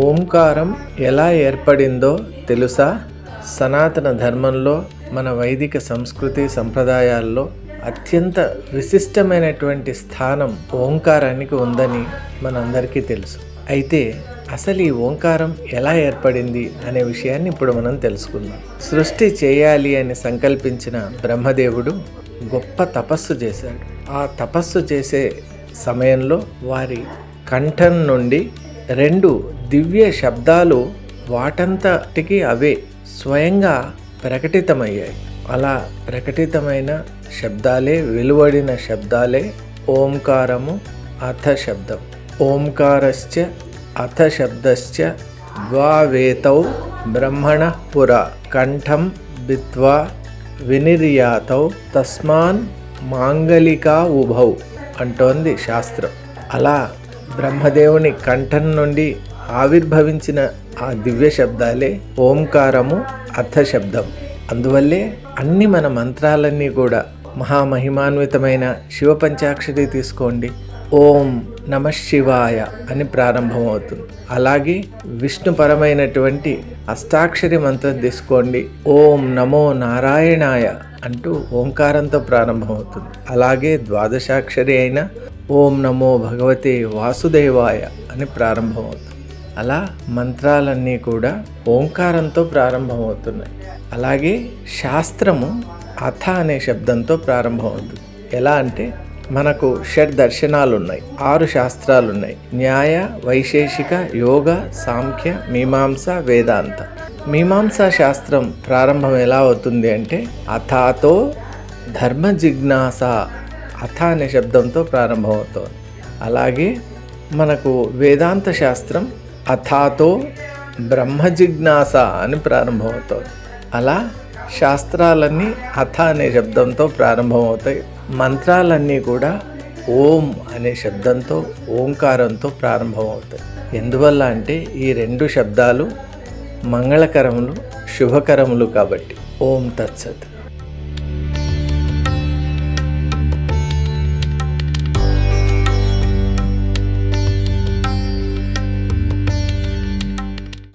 ఓంకారం ఎలా ఏర్పడిందో తెలుసా? సనాతన ధర్మంలో, మన వైదిక సంస్కృతి సంప్రదాయాల్లో అత్యంత విశిష్టమైనటువంటి స్థానం ఓంకారానికి ఉందని మనందరికీ తెలుసు. అయితే అసలు ఈ ఓంకారం ఎలా ఏర్పడింది అనే విషయాన్ని ఇప్పుడు మనం తెలుసుకుందాం. సృష్టి చేయాలి అని సంకల్పించిన బ్రహ్మదేవుడు గొప్ప తపస్సు చేశాడు. ఆ తపస్సు చేసే సమయంలో వారి కంఠం నుండి 2 దివ్య శబ్దాలు వాటంతటికి అవే స్వయంగా ప్రకటితమయ్యాయి. అలా ప్రకటితమైన శబ్దాలే, వెలువడిన శబ్దాలే ఓంకారము, అథ శబ్దం. ఓంకారశ్చ అథ శబ్దశ్చ ద్వావేతౌ బ్రహ్మణ పురా కంఠం బిత్వా వినిర్యాతౌ తస్మాన్ మాంగలికా ఉభౌ అంటోంది శాస్త్రం. అలా బ్రహ్మదేవుని కంఠం నుండి ఆవిర్భవించిన ఆ దివ్య శబ్దాలే ఓంకారము, అథ శబ్దం. అందువల్లే అన్ని మన మంత్రాలన్నీ కూడా మహామహిమాన్వితమైన శివ పంచాక్షరి తీసుకోండి, ఓం నమ శివాయ అని ప్రారంభమవుతుంది. అలాగే విష్ణుపరమైనటువంటి అష్టాక్షరి మంత్రం తీసుకోండి, ఓం నమో నారాయణాయ అంటూ ఓంకారంతో ప్రారంభమవుతుంది. అలాగే ద్వాదశాక్షరి అయిన ఓం నమో భగవతే వాసుదేవాయ అని ప్రారంభమవుతుంది. అలా మంత్రాలన్నీ కూడా ఓంకారంతో ప్రారంభమవుతున్నాయి. అలాగే శాస్త్రము అథ అనే శబ్దంతో ప్రారంభమవుతుంది. ఎలా అంటే మనకు షడ్ దర్శనాలు ఉన్నాయి, 6 శాస్త్రాలు ఉన్నాయి. న్యాయ, వైశేషిక, యోగ, సాంఖ్య, మీమాంస, వేదాంత. మీమాంసా శాస్త్రం ప్రారంభం ఎలా అవుతుంది అంటే అథాతో ధర్మ జిజ్ఞాస, అథ అనే శబ్దంతో ప్రారంభమవుతుంది. అలాగే మనకు వేదాంత శాస్త్రం అథాతో బ్రహ్మ జిజ్ఞాస అని ప్రారంభమవుతుంది. అలా శాస్త్రాలన్నీ అథ అనే శబ్దంతో ప్రారంభమవుతాయి. మంత్రాలన్నీ కూడా ఓం అనే శబ్దంతో, ఓంకారంతో ప్రారంభమవుతాయి. ఎందువల్ల అంటే ఈ 2 శబ్దాలు మంగళకరములు, శుభకరములు కాబట్టి. ఓం తత్సత్.